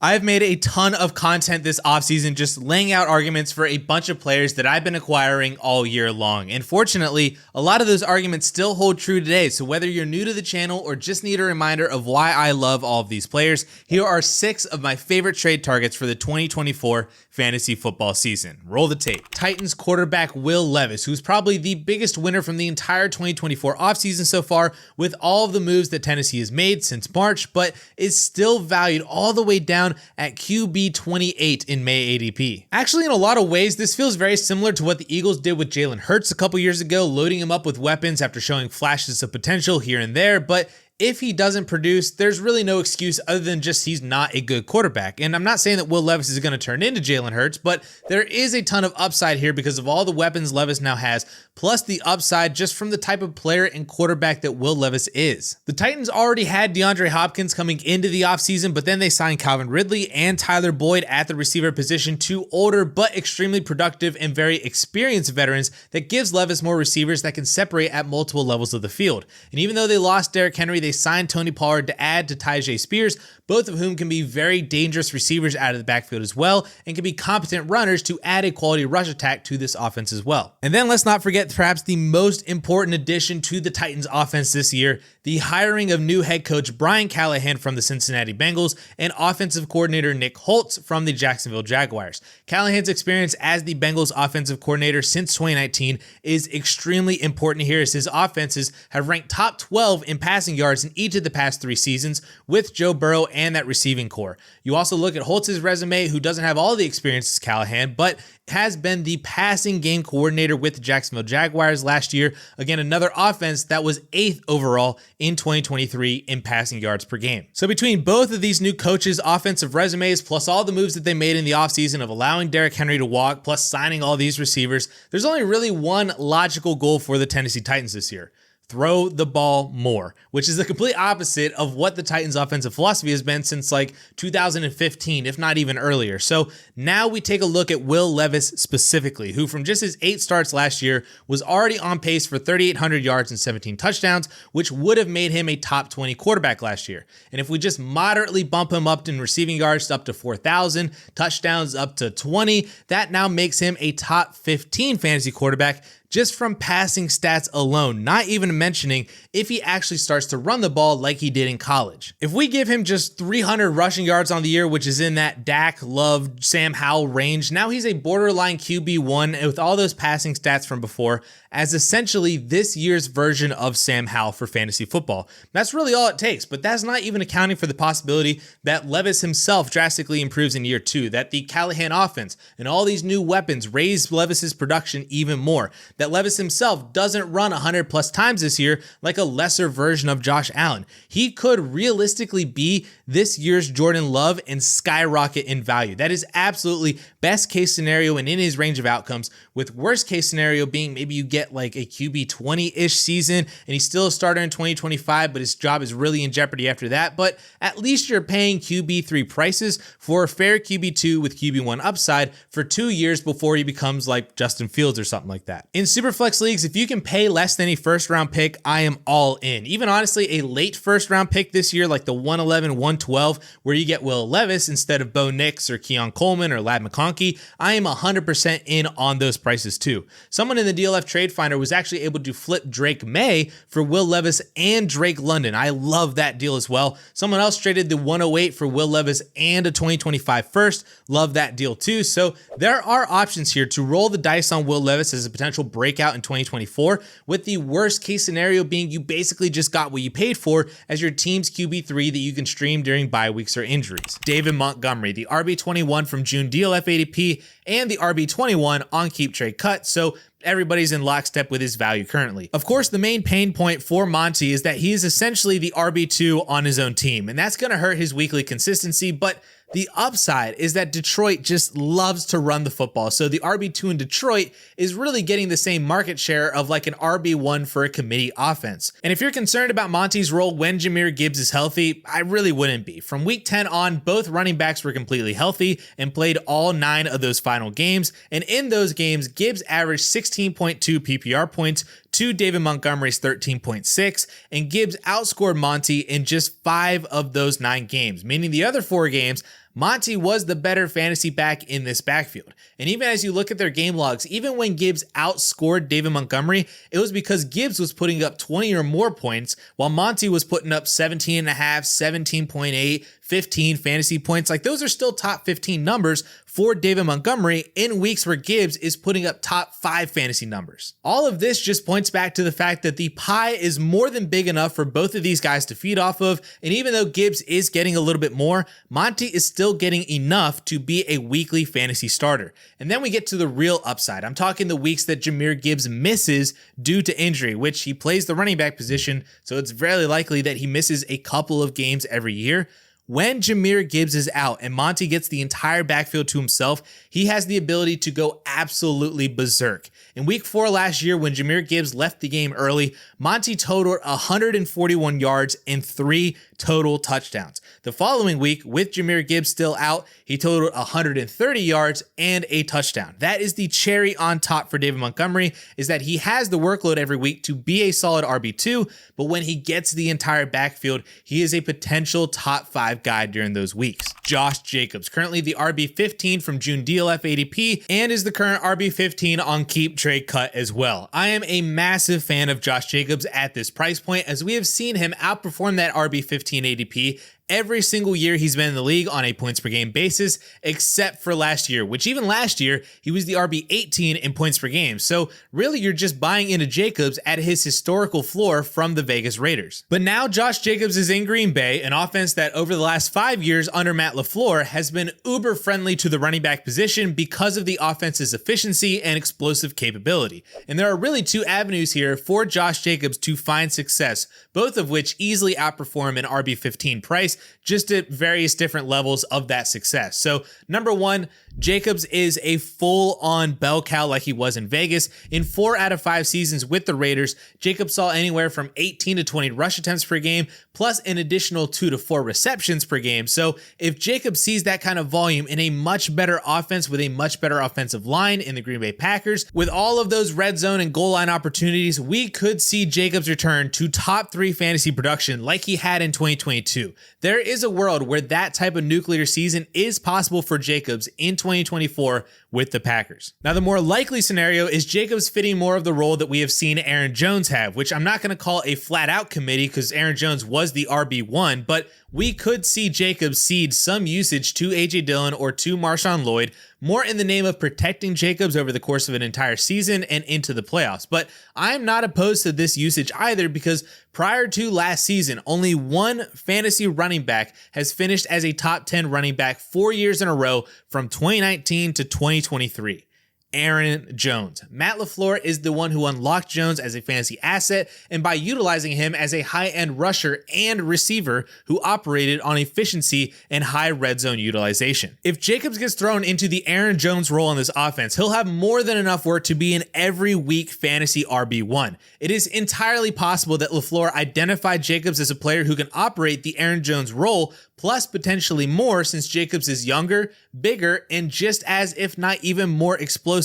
I've made a ton of content this offseason just laying out arguments for a bunch of players that I've been acquiring all year long. And fortunately, a lot of those arguments still hold true today. So whether you're new to the channel or just need a reminder of why I love all of these players, here are 6 of my favorite trade targets for the 2024 fantasy football season. Roll the tape. Titans quarterback Will Levis, who's probably the biggest winner from the entire 2024 offseason so far with all of the moves that Tennessee has made since March, but is still valued all the way down at QB 28 in May ADP. Actually, in a lot of ways, this feels very similar to what the Eagles did with Jalen Hurts a couple years ago, loading him up with weapons after showing flashes of potential here and there, but if he doesn't produce, there's really no excuse other than just he's not a good quarterback. And I'm not saying that Will Levis is going to turn into Jalen Hurts, but there is a ton of upside here because of all the weapons Levis now has, plus the upside just from the type of player and quarterback that Will Levis is. The Titans already had DeAndre Hopkins coming into the offseason, but then they signed Calvin Ridley and Tyler Boyd at the receiver position, 2 older but extremely productive and very experienced veterans that gives Levis more receivers that can separate at multiple levels of the field. And even though they lost Derrick Henry, they signed Tony Pollard to add to Tyjae Spears, both of whom can be very dangerous receivers out of the backfield as well, and can be competent runners to add a quality rush attack to this offense as well. And then let's not forget perhaps the most important addition to the Titans offense this year, the hiring of new head coach Brian Callahan from the Cincinnati Bengals and offensive coordinator Nick Holtz from the Jacksonville Jaguars. Callahan's experience as the Bengals offensive coordinator since 2019 is extremely important here, as his offenses have ranked top 12 in passing yards in each of the past 3 seasons with Joe Burrow and that receiving core. You also look at Holtz's resume, who doesn't have all the experience as Callahan, but has been the passing game coordinator with the Jacksonville Jaguars last year. Again, another offense that was 8th overall in 2023 in passing yards per game. So between both of these new coaches' offensive resumes, plus all the moves that they made in the offseason of allowing Derrick Henry to walk, plus signing all these receivers, there's only really one logical goal for the Tennessee Titans this year: throw the ball more, which is the complete opposite of what the Titans offensive philosophy has been since like 2015, if not even earlier. So now we take a look at Will Levis specifically, who from just his 8 starts last year was already on pace for 3,800 yards and 17 touchdowns, which would have made him a top 20 quarterback last year. And if we just moderately bump him up in receiving yards up to 4,000, touchdowns up to 20, that now makes him a top 15 fantasy quarterback just from passing stats alone, not even mentioning if he actually starts to run the ball like he did in college. If we give him just 300 rushing yards on the year, which is in that Dak, Love, Sam Howell range, now he's a borderline QB1 with all those passing stats from before, as essentially this year's version of Sam Howell for fantasy football. That's really all it takes, but that's not even accounting for the possibility that Levis himself drastically improves in year 2, that the Callahan offense and all these new weapons raise Levis's production even more, that Levis himself doesn't run 100 plus times this year like a lesser version of Josh Allen. He could realistically be this year's Jordan Love and skyrocket in value. That is absolutely best case scenario and in his range of outcomes, with worst case scenario being maybe you get like a QB 20-ish season and he's still a starter in 2025, but his job is really in jeopardy after that. But at least you're paying QB3 prices for a fair QB2 with QB1 upside for 2 years before he becomes like Justin Fields or something like that. In Superflex leagues, if you can pay less than a first round pick, I am all in. Even honestly, a late first round pick this year, like the 111, 112, where you get Will Levis instead of Bo Nix or Keon Coleman or Ladd McConkey, I am 100% in on those prices too. Someone in the DLF Trade Finder was actually able to flip Drake May for Will Levis and Drake London. I love that deal as well. Someone else traded the 108 for Will Levis and a 2025 first. Love that deal too. So there are options here to roll the dice on Will Levis as a potential breakout in 2024, with the worst case scenario being you basically just got what you paid for as your team's QB3 that you can stream during bye weeks or injuries. David Montgomery, the RB21 from June DLF ADP and the RB21 on Keep Trade Cut. So everybody's in lockstep with his value currently. Of course, the main pain point for Monty is that he is essentially the RB2 on his own team, and that's going to hurt his weekly consistency, but the upside is that Detroit just loves to run the football. So the RB2 in Detroit is really getting the same market share of like an RB1 for a committee offense. And if you're concerned about Monty's role when Jahmyr Gibbs is healthy, I really wouldn't be. From week 10 on, both running backs were completely healthy and played all 9 of those final games. And in those games, Gibbs averaged 16.2 PPR points to David Montgomery's 13.6, and Gibbs outscored Monty in just 5 of those 9 games, meaning the other 4 games, Monty was the better fantasy back in this backfield. And even as you look at their game logs, even when Gibbs outscored David Montgomery, it was because Gibbs was putting up 20 or more points, while Monty was putting up 17.5, 17.8, 15 fantasy points. Like, those are still top 15 numbers for David Montgomery in weeks where Gibbs is putting up top 5 fantasy numbers. All of this just points back to the fact that the pie is more than big enough for both of these guys to feed off of. And even though Gibbs is getting a little bit more, Monty is still getting enough to be a weekly fantasy starter. And then we get to the real upside. I'm talking the weeks that Jahmyr Gibbs misses due to injury, which he plays the running back position, so it's very likely that he misses a couple of games every year. When Jahmyr Gibbs is out and Monty gets the entire backfield to himself, he has the ability to go absolutely berserk. In week 4 last year, when Jahmyr Gibbs left the game early, Monty totaled 141 yards and 3 total touchdowns. The following week, with Jahmyr Gibbs still out, he totaled 130 yards and a touchdown. That is the cherry on top for David Montgomery, is that he has the workload every week to be a solid RB2, but when he gets the entire backfield, he is a potential top 5 guy during those weeks. Josh Jacobs, currently the RB15 from June DLF ADP, and is the current RB15 on Keep Trade Cut as well. I am a massive fan of Josh Jacobs at this price point, as we have seen him outperform that RB15 ADP every single year he's been in the league on a points per game basis, except for last year, which even last year, he was the RB18 in points per game. So really, you're just buying into Jacobs at his historical floor from the Vegas Raiders. But now Josh Jacobs is in Green Bay, an offense that over the last 5 years under Matt LaFleur has been uber friendly to the running back position because of the offense's efficiency and explosive capability. And there are really 2 avenues here for Josh Jacobs to find success, both of which easily outperform an RB15 price, just at various different levels of that success. So number 1, Jacobs is a full-on bell cow like he was in Vegas. In 4 out of 5 seasons with the Raiders, Jacobs saw anywhere from 18 to 20 rush attempts per game, plus an additional 2 to 4 receptions per game. So if Jacobs sees that kind of volume in a much better offense with a much better offensive line in the Green Bay Packers, with all of those red zone and goal line opportunities, we could see Jacobs return to top 3 fantasy production like he had in 2022. There is a world where that type of nuclear season is possible for Jacobs in 2024 with the Packers. Now, the more likely scenario is Jacobs fitting more of the role that we have seen Aaron Jones have, which I'm not going to call a flat-out committee because Aaron Jones was the RB1, but we could see Jacobs cede some usage to A.J. Dillon or to Marshawn Lloyd, more in the name of protecting Jacobs over the course of an entire season and into the playoffs. But I'm not opposed to this usage either, because prior to last season, only one fantasy running back has finished as a top 10 running back 4 years in a row from 2019 to 2023. Aaron Jones. Matt LaFleur is the one who unlocked Jones as a fantasy asset, and by utilizing him as a high-end rusher and receiver who operated on efficiency and high red zone utilization. If Jacobs gets thrown into the Aaron Jones role in this offense, he'll have more than enough work to be an every week fantasy RB1. It is entirely possible that LaFleur identified Jacobs as a player who can operate the Aaron Jones role, plus potentially more, since Jacobs is younger, bigger, and just as, if not even more explosive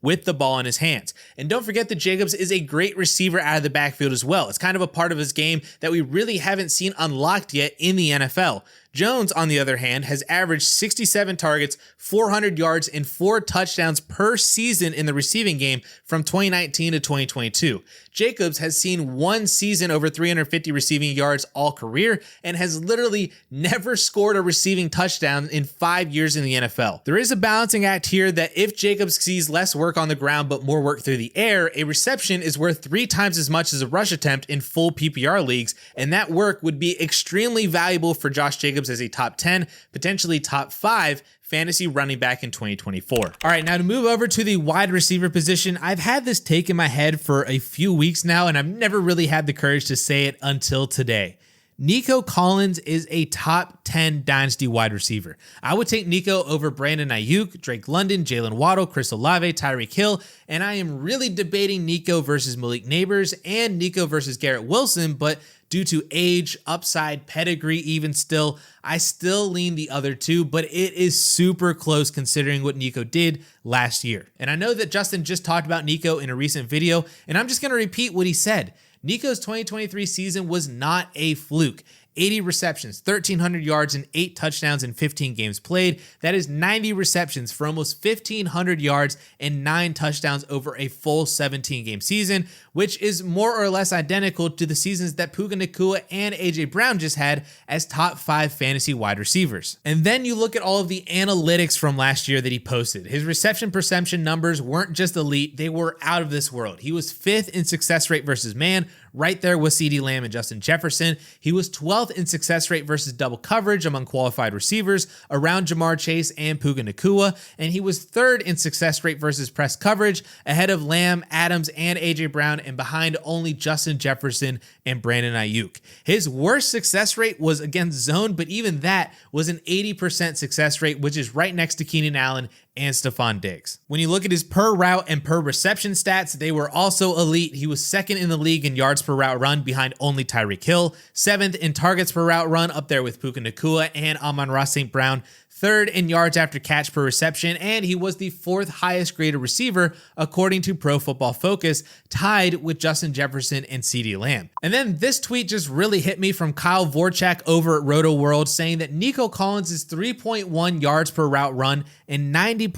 with the ball in his hands. And don't forget that Jacobs is a great receiver out of the backfield as well. It's kind of a part of his game that we really haven't seen unlocked yet in the NFL. Jones, on the other hand, has averaged 67 targets, 400 yards, and 4 touchdowns per season in the receiving game from 2019 to 2022. Jacobs has seen one season over 350 receiving yards all career and has literally never scored a receiving touchdown in 5 years in the NFL. There is a balancing act here that if Jacobs sees less work on the ground but more work through the air, a reception is worth 3 times as much as a rush attempt in full PPR leagues, and that work would be extremely valuable for Josh Jacobs as a top 10, potentially top 5 fantasy running back in 2024. All right, now to move over to the wide receiver position, I've had this take in my head for a few weeks now, and I've never really had the courage to say it until today. Nico Collins is a top 10 Dynasty wide receiver. I would take Nico over Brandon Ayuk, Drake London, Jalen Waddle, Chris Olave, Tyreek Hill, and I am really debating Nico versus Malik Neighbors and Nico versus Garrett Wilson, but due to age, upside, pedigree, even still, I still lean the other two, but it is super close considering what Nico did last year. And I know that Justin just talked about Nico in a recent video, and I'm just going to repeat what he said. Nico's 2023 season was not a fluke. 80 receptions, 1,300 yards, and 8 touchdowns in 15 games played. That is 90 receptions for almost 1,500 yards and 9 touchdowns over a full 17-game season, which is more or less identical to the seasons that Puka Nacua and A.J. Brown just had as top 5 fantasy wide receivers. And then you look at all of the analytics from last year that he posted. His reception perception numbers weren't just elite, they were out of this world. He was 5th in success rate versus man, right there with CeeDee Lamb and Justin Jefferson. He was 12th in success rate versus double coverage among qualified receivers around Jamar Chase and Puka Nacua, and he was 3rd in success rate versus press coverage ahead of Lamb, Adams, and A.J. Brown, and behind only Justin Jefferson and Brandon Ayuk. His worst success rate was against zone, but even that was an 80% success rate, which is right next to Keenan Allen and Stephon Diggs. When you look at his per route and per reception stats, they were also elite. He was 2nd in the league in yards per route run behind only Tyreek Hill, 7th in targets per route run up there with Puka Nacua and Amon-Ra St. Brown, 3rd in yards after catch per reception, and he was the 4th highest graded receiver according to Pro Football Focus, tied with Justin Jefferson and CeeDee Lamb. And then this tweet just really hit me from Kyle Vorchak over at Roto World, saying that Nico Collins' 3.1 yards per route run and 90.6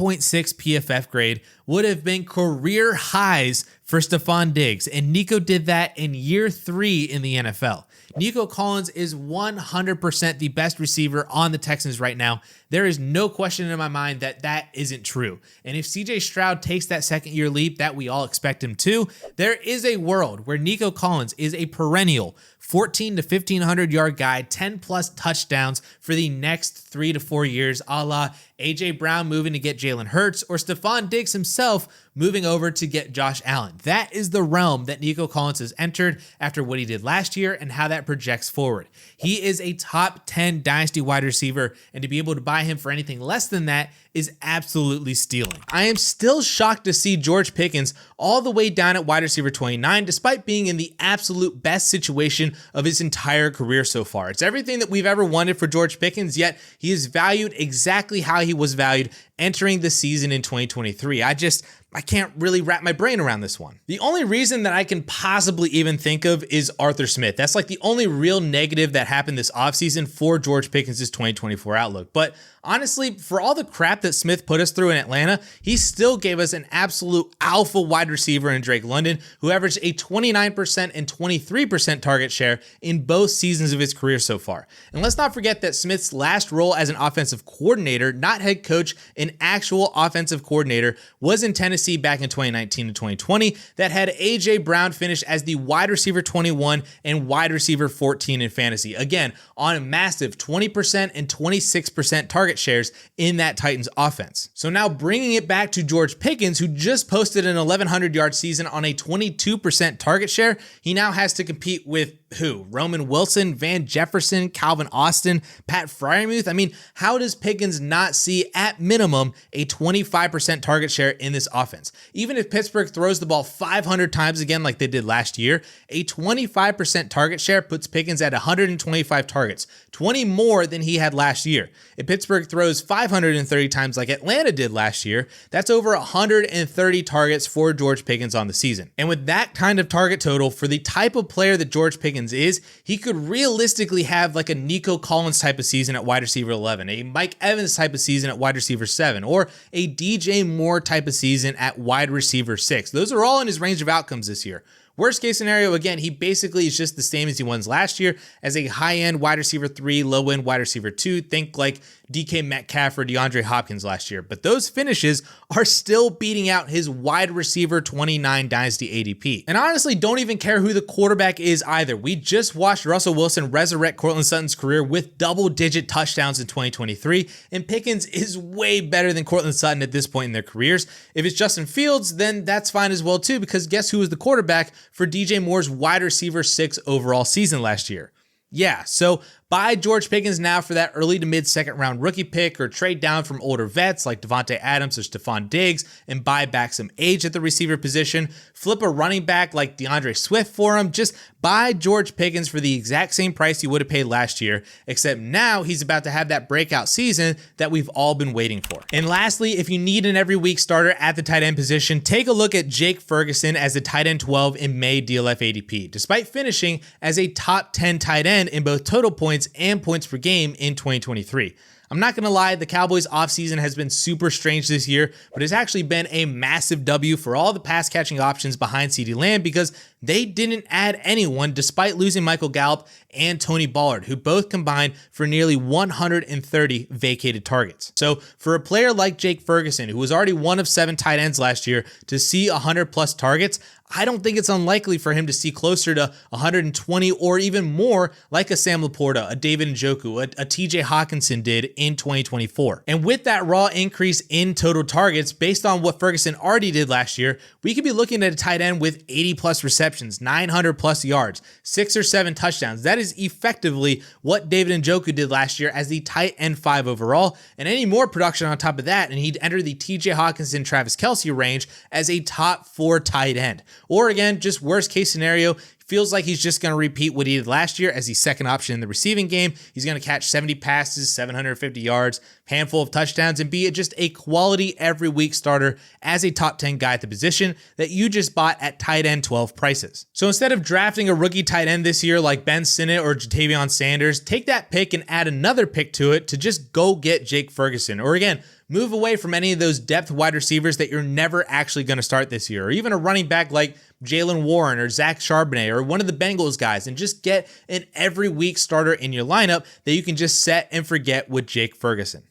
PFF grade would have been career highs for Stephon Diggs, and Nico did that in year 3 in the NFL. Nico Collins is 100% the best receiver on the Texans right now. There is no question in my mind that that isn't true. And if CJ Stroud takes that second-year leap that we all expect him to, there is a world where Nico Collins is a perennial 1,400 to 1,500 yard guy, 10 plus touchdowns for the next 3 to 4 years, a la A.J. Brown moving to get Jalen Hurts or Stephon Diggs himself moving over to get Josh Allen. That is the realm that Nico Collins has entered after what he did last year and how that projects forward. He is a top 10 dynasty wide receiver, and to be able to buy him for anything less than that is absolutely stealing. I am still shocked to see George Pickens all the way down at wide receiver 29, despite being in the absolute best situation of his entire career so far. It's everything that we've ever wanted for George Pickens, yet he is valued exactly how he was valued entering the season in 2023. I can't really wrap my brain around this one. The only reason that I can possibly even think of is Arthur Smith. That's like the only real negative that happened this offseason for George Pickens' 2024 outlook. But honestly, for all the crap that Smith put us through in Atlanta, he still gave us an absolute alpha wide receiver in Drake London, who averaged a 29% and 23% target share in both seasons of his career so far. And let's not forget that Smith's last role as an offensive coordinator, not head coach, an actual offensive coordinator, was in Tennessee back in 2019 to 2020 that had A.J. Brown finish as the wide receiver 21 and wide receiver 14 in fantasy. Again, on a massive 20% and 26% target shares in that Titans offense. So now bringing it back to George Pickens, who just posted an 1,100 yard season on a 22% target share, he now has to compete with who? Roman Wilson, Van Jefferson, Calvin Austin, Pat Freiermuth? I mean, how does Pickens not see at minimum a 25% target share in this offense? Even if Pittsburgh throws the ball 500 times again like they did last year, a 25% target share puts Pickens at 125 targets, 20 more than he had last year. If Pittsburgh throws 530 times like Atlanta did last year, that's over 130 targets for George Pickens on the season. And with that kind of target total for the type of player that George Pickens is, he could realistically have like a Nico Collins type of season at wide receiver 11, a Mike Evans type of season at wide receiver 7, or a DJ Moore type of season at wide receiver 6. Those are all in his range of outcomes this year. Worst case scenario, again, he basically is just the same as he was last year as a high-end wide receiver 3, low-end wide receiver 2. Think like DK Metcalf or DeAndre Hopkins last year. But those finishes are still beating out his wide receiver 29 dynasty ADP. And honestly, don't even care who the quarterback is either. We just watched Russell Wilson resurrect Courtland Sutton's career with double-digit touchdowns in 2023, and Pickens is way better than Courtland Sutton at this point in their careers. If it's Justin Fields, then that's fine as well too, because guess who was the quarterback for DJ Moore's wide receiver 6 overall season last year? Yeah, so buy George Pickens now for that early to mid second round rookie pick, or trade down from older vets like Devontae Adams or Stephon Diggs and buy back some age at the receiver position. Flip a running back like DeAndre Swift for him. Just buy George Pickens for the exact same price you would have paid last year, except now he's about to have that breakout season that we've all been waiting for. And lastly, if you need an every week starter at the tight end position, take a look at Jake Ferguson as the tight end 12 in May DLF ADP, despite finishing as a top 10 tight end in both total points and points per game in 2023. I'm not going to lie, the Cowboys offseason has been super strange this year, but it's actually been a massive W for all the pass catching options behind CeeDee Lamb because they didn't add anyone despite losing Michael Gallup and Tony Ballard, who both combined for nearly 130 vacated targets. So for a player like Jake Ferguson, who was already one of 7 tight ends last year, to see 100 plus targets, I don't think it's unlikely for him to see closer to 120 or even more like a Sam Laporta, a David Njoku, a TJ Hawkinson did in 2024. And with that raw increase in total targets based on what Ferguson already did last year, we could be looking at a tight end with 80 plus receptions, 900 plus yards, 6 or 7 touchdowns. That is effectively what David Njoku did last year as the tight end 5 overall, and any more production on top of that, and he'd enter the TJ Hawkinson, Travis Kelce range as a top 4 tight end. Or again, just worst case scenario, feels like he's just going to repeat what he did last year as the second option in the receiving game. He's going to catch 70 passes, 750 yards, handful of touchdowns, and be just a quality every week starter as a top 10 guy at the position that you just bought at tight end 12 prices. So instead of drafting a rookie tight end this year like Ben Sinnott or Jatavion Sanders, take that pick and add another pick to it to just go get Jake Ferguson. Or again, move away from any of those depth wide receivers that you're never actually going to start this year, or even a running back like Jalen Warren or Zach Charbonnet or one of the Bengals guys, and just get an every week starter in your lineup that you can just set and forget with Jake Ferguson.